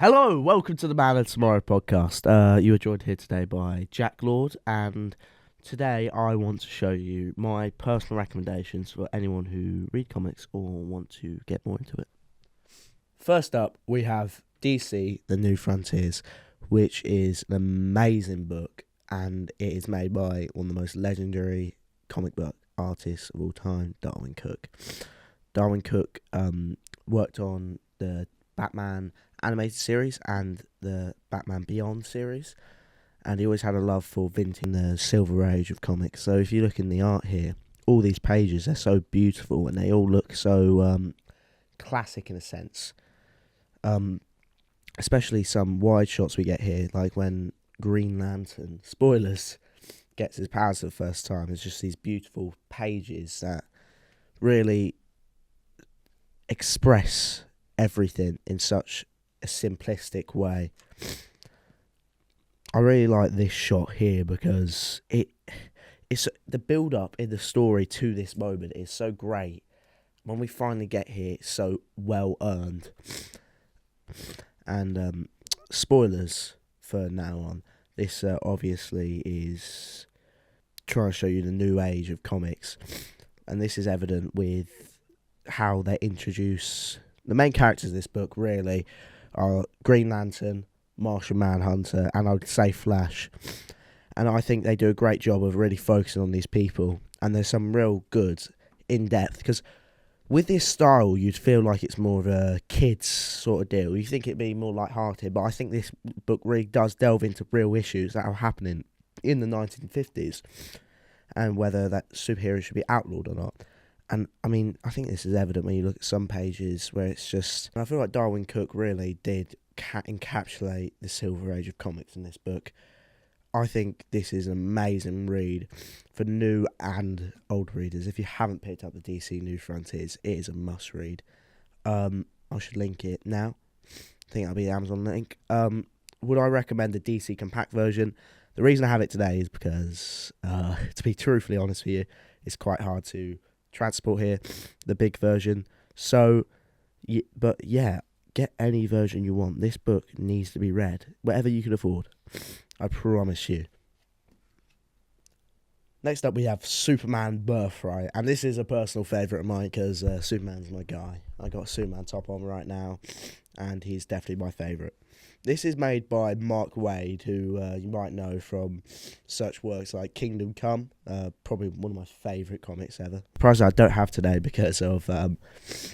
Hello, welcome to the Man of Tomorrow podcast. You are joined here today by Jack Lord, and today I want to show you my personal recommendations for anyone who read comics or want to get more into it. First up, we have DC: The New Frontiers, which is an amazing book, and it is made by one of the most legendary comic book artists of all time, Darwin Cook. Darwin Cook worked on the Batman animated series and the Batman Beyond series, and he always had a love for vintage the Silver Age of comics. So if you look in the art here, all these pages are so beautiful and they all look so classic in a sense. Especially some wide shots we get here, like when Green Lantern, spoilers, gets his powers for the first time. It's just these beautiful pages that really express everything in such a simplistic way. I really like this shot here because it's the build up in the story to this moment is so great. When we finally get here, it's so well earned. And spoilers for now on. This obviously is trying to show you the new age of comics, and this is evident with how they introduce the main characters of this book. Really, are Green Lantern, Martian Manhunter, and I would say Flash. And I think they do a great job of really focusing on these people. And there's some real good in-depth, because with this style, you'd feel like it's more of a kids sort of deal. You think it'd be more light-hearted, but I think this book really does delve into real issues that are happening in the 1950s, and whether that superheroes should be outlawed or not. And, I mean, I think this is evident when you look at some pages where it's just... I feel like Darwin Cook really did encapsulate the Silver Age of comics in this book. I think this is an amazing read for new and old readers. If you haven't picked up the DC New Frontiers, it is a must-read. I should link it now. I think that'll be the Amazon link. Would I recommend the DC compact version? The reason I have it today is because, to be truthfully honest with you, it's quite hard to transport here, the big version. So, but yeah, get any version you want. This book needs to be read, whatever you can afford. I promise you. Next up, we have Superman Birthright, and this is a personal favourite of mine because Superman's my guy. I got a Superman top on right now, and he's definitely my favourite. This is made by Mark Waid, who you might know from such works like Kingdom Come, probably one of my favourite comics ever. Prize I don't have today because of,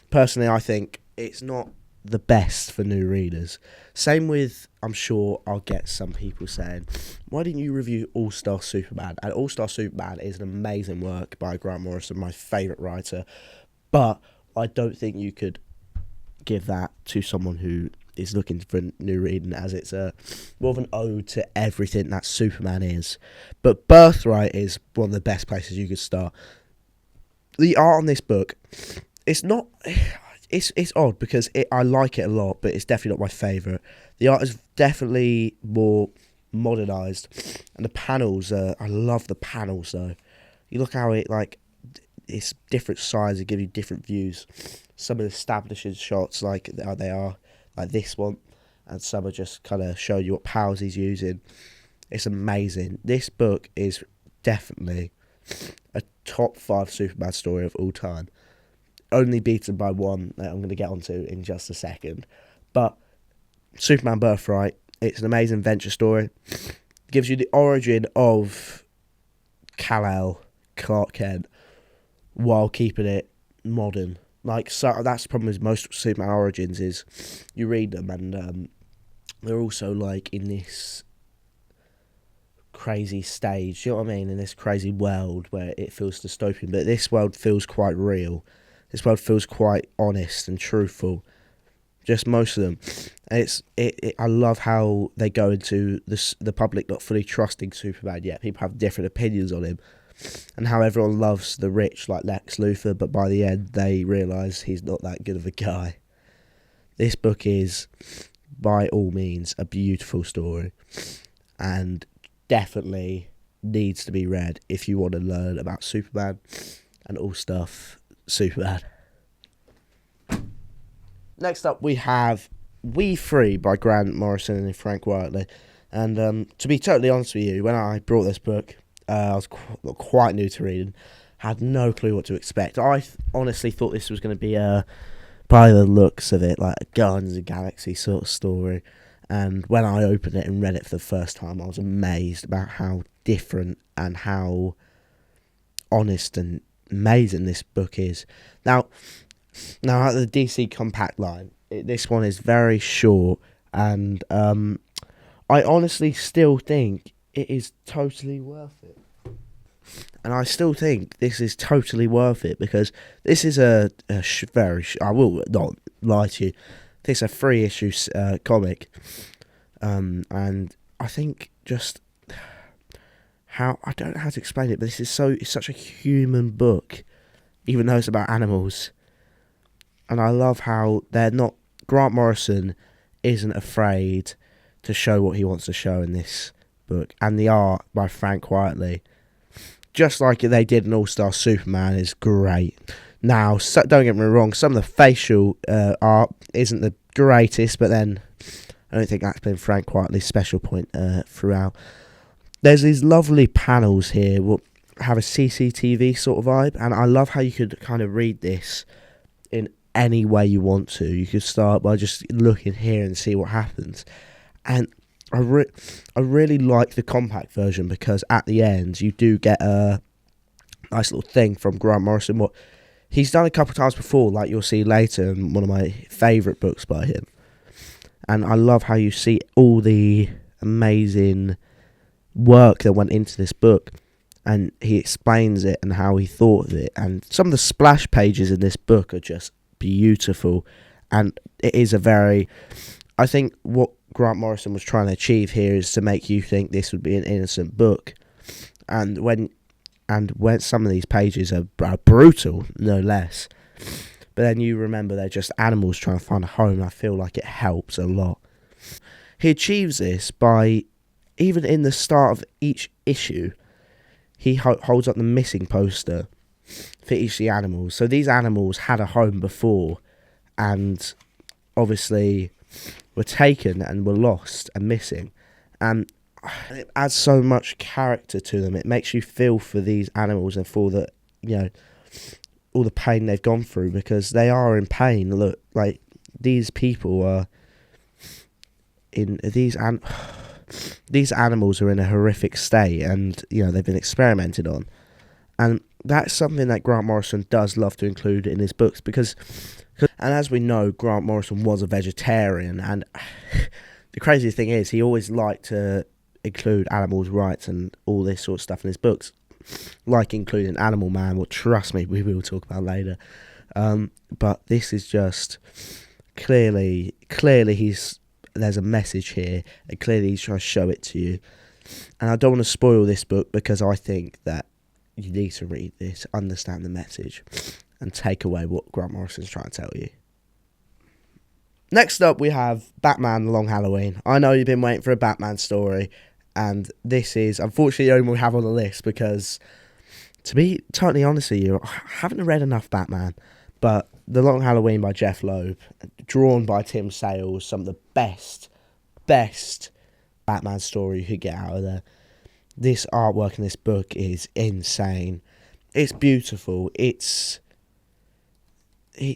personally, I think it's not the best for new readers. Same with, I'm sure I'll get some people saying, why didn't you review All-Star Superman? And All-Star Superman is an amazing work by Grant Morrison, my favourite writer, but I don't think you could give that to someone who is looking for new reading, as it's more of an ode to everything that Superman is. But Birthright is one of the best places you could start. The art on this book, it's not... It's odd because I like it a lot, but it's definitely not my favourite. The art is definitely more modernised, and the panels, I love the panels though. You look how it's different sizes, give you different views. Some of the establishing shots, like they are like this one, and some are just kind of show you what powers he's using. It's amazing. This book is definitely a top 5 Superman story of all time. Only beaten by one that I'm going to get onto in just a second. But Superman Birthright, it's an amazing adventure story. It gives you the origin of Kal-El, Clark Kent, while keeping it modern. So that's the problem with most Superman origins is you read them and they're also like in this crazy stage, you know what I mean? In this crazy world where it feels dystopian, but this world feels quite real. This world feels quite honest and truthful. Just most of them. And I love how they go into the public not fully trusting Superman yet. People have different opinions on him. And how everyone loves the rich like Lex Luthor, but by the end they realise he's not that good of a guy. This book is, by all means, a beautiful story. And definitely needs to be read if you want to learn about Superman and all stuff Superman. Next up, we have We Free by Grant Morrison and Frank Whiteley. And to be totally honest with you, when I brought this book, I was quite new to reading, had no clue what to expect. I honestly thought this was going to be by the looks of it, like a Guardians of the Galaxy sort of story. And when I opened it and read it for the first time, I was amazed about how different and how honest and amazing this book is. Now at the DC Compact line, this one is very short, and I honestly still think it is totally worth it. And I still think this is totally worth it because this is I will not lie to you, this is a 3-issue comic, and I think just I don't know how to explain it, but it's such a human book, even though it's about animals. And I love how Grant Morrison isn't afraid to show what he wants to show in this book. And the art by Frank Whiteley, just like they did in All-Star Superman, is great. Now, don't get me wrong, some of the facial art isn't the greatest, but then I don't think that's been Frank Whiteley's special point throughout. There's these lovely panels here that have a CCTV sort of vibe, and I love how you could kind of read this in any way you want to. You could start by just looking here and see what happens. And I really like the compact version because at the end you do get a nice little thing from Grant Morrison, what he's done a couple of times before, like you'll see later in one of my favourite books by him. And I love how you see all the amazing work that went into this book, and he explains it and how he thought of it. And some of the splash pages in this book are just beautiful, and it is I think what Grant Morrison was trying to achieve here is to make you think this would be an innocent book, and when some of these pages are brutal, no less, but then you remember they're just animals trying to find a home. I feel like it helps a lot. He achieves this by, even in the start of each issue, he holds up the missing poster for each of the animals. So these animals had a home before, and obviously were taken and were lost and missing. And it adds so much character to them. It makes you feel for these animals and for the, all the pain they've gone through, because they are in pain. Look, like, these people are in these animals are in a horrific state, and they've been experimented on. And that's something that Grant Morrison does love to include in his books, and as we know, Grant Morrison was a vegetarian, and the crazy thing is he always liked to include animals' rights and all this sort of stuff in his books, like including Animal Man, which, trust me, we will talk about later. But this is just clearly there's a message here, and clearly he's trying to show it to you. And I don't want to spoil this book, because I think that you need to read this, understand the message, and take away what Grant Morrison's trying to tell you. Next up, we have Batman The Long Halloween. I know you've been waiting for a Batman story, and this is unfortunately the only one we have on the list, because, to be totally honest with you, I haven't read enough Batman. But The Long Halloween by Jeff Loeb, drawn by Tim Sale, some of the best Batman story you could get out of there. This artwork in this book is insane. It's beautiful. It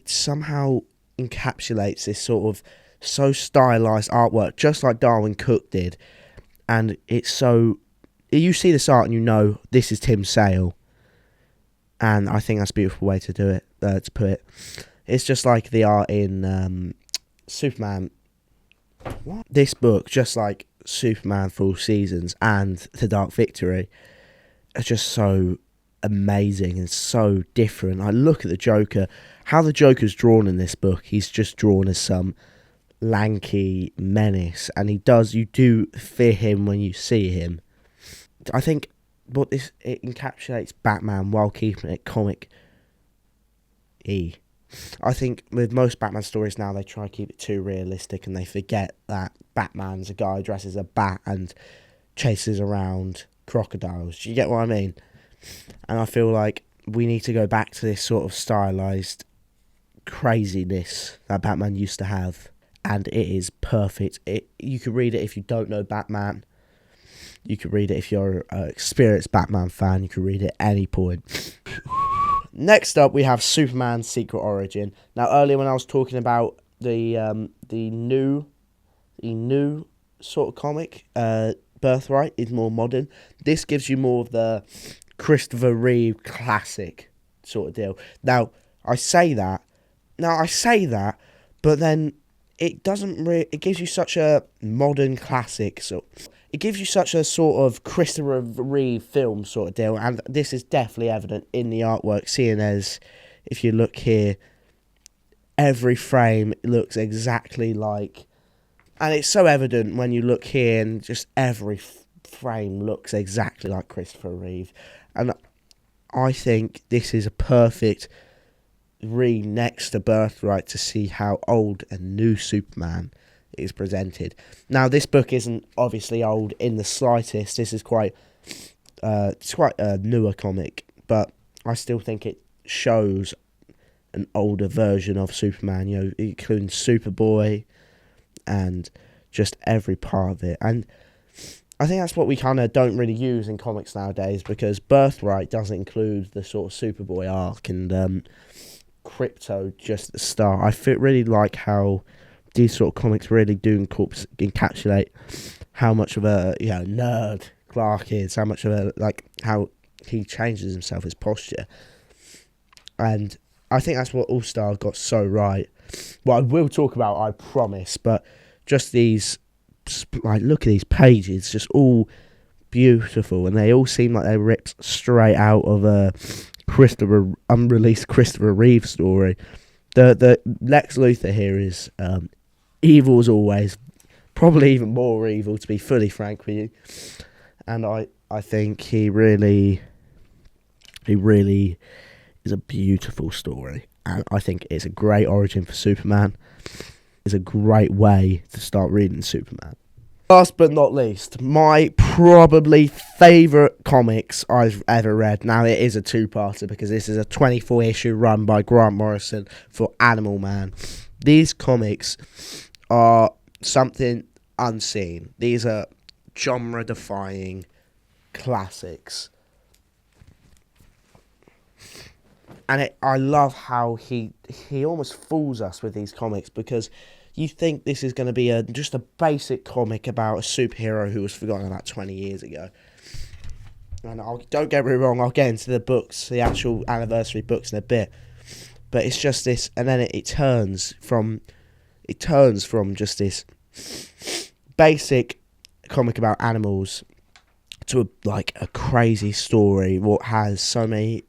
somehow encapsulates this sort of so stylized artwork, just like Darwin Cook did. And it's so, you see this art and you know this is Tim Sale. And I think that's a beautiful way to do it, to put it. It's just like the art in Superman. What? This book, just like Superman for All Seasons and The Dark Victory, are just so amazing and so different. I look at the Joker, how the Joker's drawn in this book. He's just drawn as some lanky menace, and you do fear him when you see him. I think it encapsulates Batman while keeping it comic-y. I think with most Batman stories now, they try to keep it too realistic, and they forget that Batman's a guy who dresses a bat and chases around crocodiles. Do you get what I mean? And I feel like we need to go back to this sort of stylized craziness that Batman used to have. and it is perfect. You can read it if you don't know Batman. You can read it if you're an experienced Batman fan. You can read it at any point. Next up, we have Superman's Secret Origin. Now, earlier when I was talking about the new sort of comic, Birthright is more modern. This gives you more of the Christopher Reeve classic sort of deal. Now, I say that, but then it doesn't really. It gives you such a modern classic, so it gives you such a sort of Christopher Reeve film sort of deal, and this is definitely evident in the artwork. Seeing as, if you look here, every frame looks exactly like, and it's so evident when you look here, and just every frame looks exactly like Christopher Reeve, and I think this is a perfect read next to Birthright to see how old a new Superman is presented. Now, this book isn't obviously old in the slightest. This is quite a newer comic, but I still think it shows an older version of Superman, you know, including Superboy and just every part of it. And I think that's what we kind of don't really use in comics nowadays, because Birthright doesn't include the sort of Superboy arc and Crypto just at the start. I really like how these sort of comics really do encapsulate how much of a nerd Clark is, how much of a, like, how he changes himself, his posture. And I think that's what All Star got so right. Well, I will talk about, I promise, but just these, like, look at these pages, just all beautiful, and they all seem like they're ripped straight out of a unreleased Christopher Reeve story. The Lex Luthor here is evil as always, probably even more evil, to be fully frank with you. And I think he really is a beautiful story, and I think it's a great origin for Superman. It's a great way to start reading Superman. Last but not least, my probably favourite comics I've ever read. Now, it is a two-parter because this is a 24-issue run by Grant Morrison for Animal Man. These comics are something unseen. These are genre-defying classics. And I love how he almost fools us with these comics, because you think this is going to be just a basic comic about a superhero who was forgotten about 20 years ago. And don't get me wrong, I'll get into the books, the actual anniversary books in a bit. But it's just this, and then it turns from just this basic comic about animals to a crazy story what has so many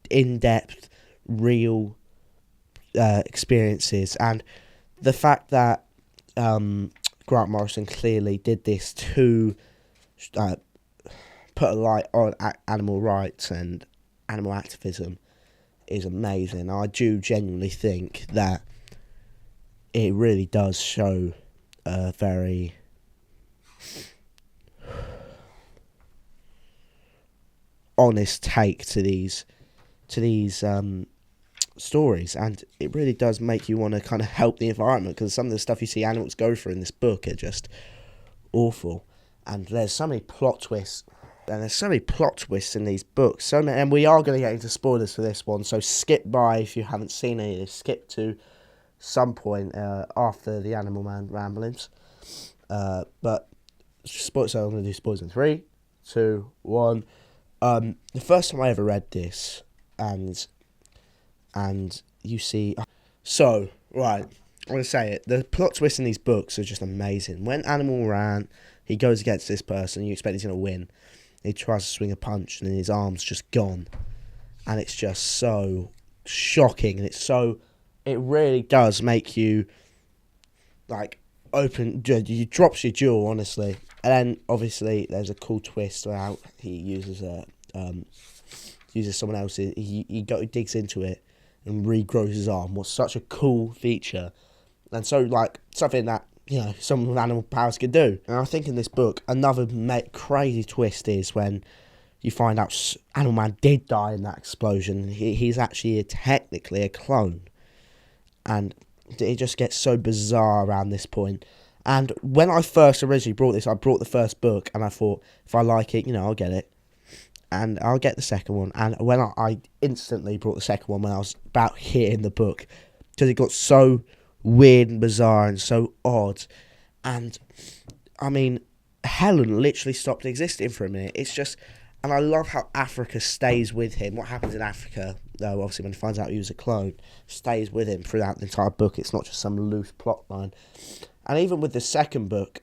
in-depth, real experiences. And the fact that Grant Morrison clearly did this to put a light on animal rights and animal activism is amazing. I do genuinely think that it really does show a very honest take to these stories, and it really does make you want to kind of help the environment, because some of the stuff you see animals go through in this book are just awful, and there's so many plot twists in these books, and we are going to get into spoilers for this one, so skip by if you haven't seen any of this. Skip to some point after the Animal Man ramblings, but so I'm going to do spoilers in 3, 2, 1. The first time I ever read this, and you see, so right, I'm gonna say it. The plot twists in these books are just amazing. When Animal Man, he goes against this person, you expect he's gonna win. He tries to swing a punch, and then his arm's just gone, and it's just so shocking, and it really does make you you drops your jaw, honestly. And then obviously there's a cool twist where he uses someone else. He digs into it and regrows his arm. What's such a cool feature, and so something that someone with animal powers could do. And I think in this book another crazy twist is when you find out Animal Man did die in that explosion. He's actually technically a clone, and it just gets so bizarre around this point. And when I first originally brought this, I brought the first book, and I thought, if I like it, I'll get it. And I'll get the second one. And when I instantly brought the second one when I was about hitting the book, because it got so weird and bizarre and so odd. And, I mean, Helen literally stopped existing for a minute. It's just... And I love how Africa stays with him. What happens in Africa, though, obviously, when he finds out he was a clone, stays with him throughout the entire book. It's not just some loose plot line. And even with the second book,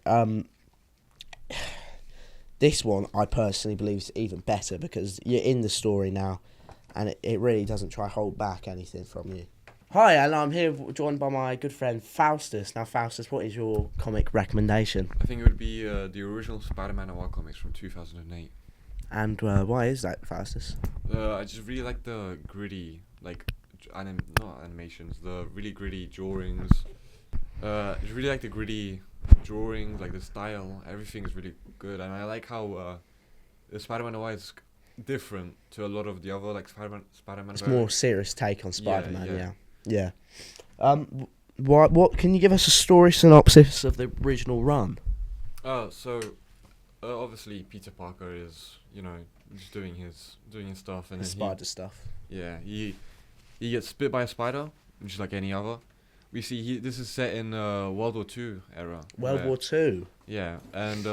this one, I personally believe, is even better because you're in the story now, and it really doesn't try to hold back anything from you. Hi, and I'm here joined by my good friend Faustus. Now, Faustus, what is your comic recommendation? I think it would be the original Spider-Man Noir comics from 2008. And why is that, Faustus? I just really like the gritty, not animations, the really gritty drawings. I just really like the gritty drawings, like the style. Everything is really good, and I like how the Spider-Man Noir is different to a lot of the other Spider-Man. It's more serious take on Spider-Man. Yeah. What can you give us a story synopsis of the original run? Obviously Peter Parker is, just doing his stuff, and the spider stuff. Yeah, he gets bit by a spider, just like any other. We see this is set in World War II era. World War II. Yeah, and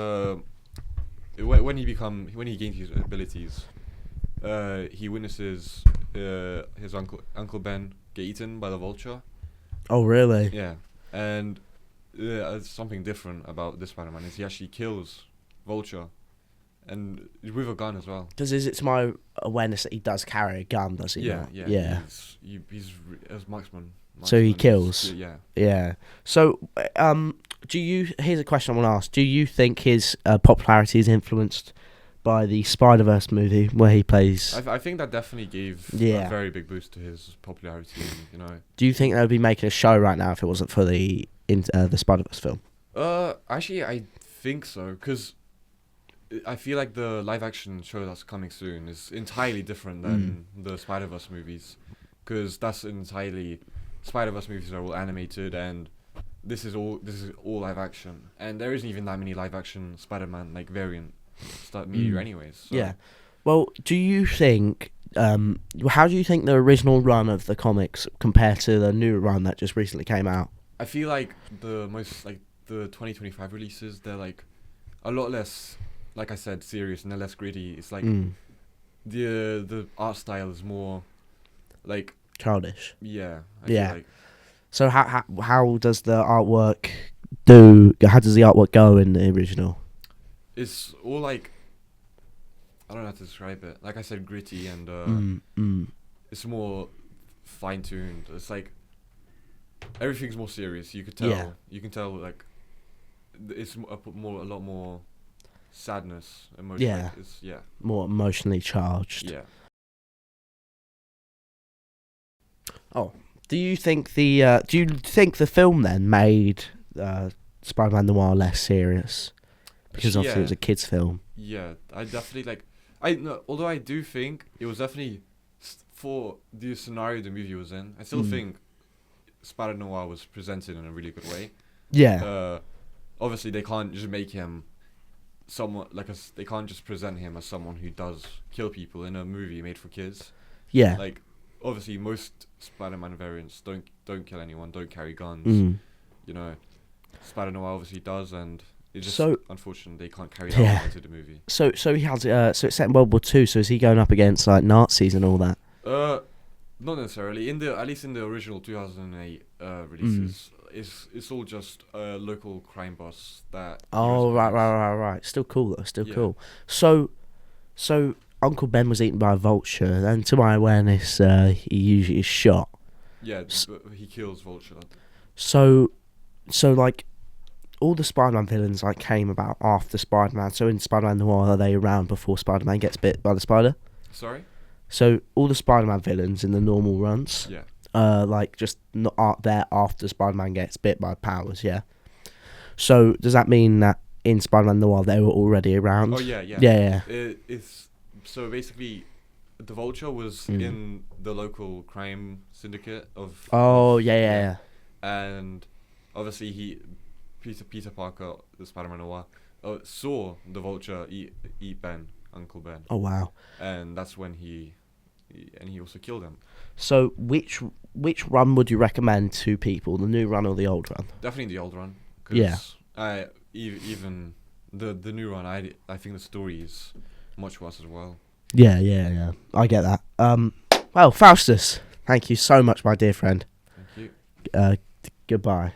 when he gains his abilities, he witnesses his Uncle Ben get eaten by the vulture. Oh, really? Yeah, and something different about this Spider-Man is he actually kills Vulture, and with a gun as well. Because is it to my awareness that he does carry a gun, does he? Yeah. He's as marksman. So he kills. Yeah. So, here's a question I want to ask. Do you think his popularity is influenced by the Spider-Verse movie where he plays? I think that definitely gave a very big boost to his popularity. Do you think they would be making a show right now if it wasn't for the Spider-Verse film? Actually, I think so, because I feel like the live-action show that's coming soon is entirely different than the Spider-Verse movies, because that's entirely... Spider-Verse movies are all animated, and this is all live-action, and there isn't even that many live-action Spider-Man variant media anyways. So. Yeah. Well, do you think... how do you think the original run of the comics compare to the new run that just recently came out? I feel like the 2025 releases, they're a lot less, like I said, serious, and they're less gritty. It's the art style is more childish. Yeah. I feel like. So how does the artwork how does the artwork go in the original? It's all I don't know how to describe it. Like I said, gritty, and it's more fine tuned. It's everything's more serious. You could tell. Yeah. You can tell it's a lot more sadness. Yeah. More emotionally charged. Yeah. Oh, do you think the film then made Spider-Man Noir less serious? Because obviously it was a kids' film. Yeah, I definitely although I do think it was definitely for the scenario the movie was in. I still think Spider Noir was presented in a really good way. Yeah. Obviously they can't just make him someone they can't just present him as someone who does kill people in a movie made for kids. Yeah. Obviously most Spider-Man variants don't kill anyone, don't carry guns. Spider Noir obviously does, and it's just unfortunate they can't carry that into the movie. So he has so it's set in World War II. So is he going up against Nazis and all that? Not necessarily. At least in the original 2008 releases, it's all just a local crime boss that. Oh right. Still cool though. Still cool. So Uncle Ben was eaten by a vulture, and to my awareness, he usually is shot. Yeah, he kills Vulture. So all the Spider-Man villains came about after Spider-Man. So in Spider-Man Noir, are they around before Spider-Man gets bit by the spider? Sorry? So all the Spider-Man villains in the normal runs, just not there after Spider-Man gets bit by powers, yeah? So does that mean that in Spider-Man Noir they were already around? Oh, yeah. Yeah. So basically, the Vulture was in the local crime syndicate of... Oh, yeah. and obviously Peter Parker, the Spider-Man noir, saw the Vulture eat Uncle Ben, Oh wow. and that's when he also killed him. So which run would you recommend to people, the new run or the old run? Definitely the old run. 'Cause Yeah. Even the new run, I think the story is much worse as well. Yeah. I get that. Well, Faustus, thank you so much, my dear friend. Thank you. Goodbye.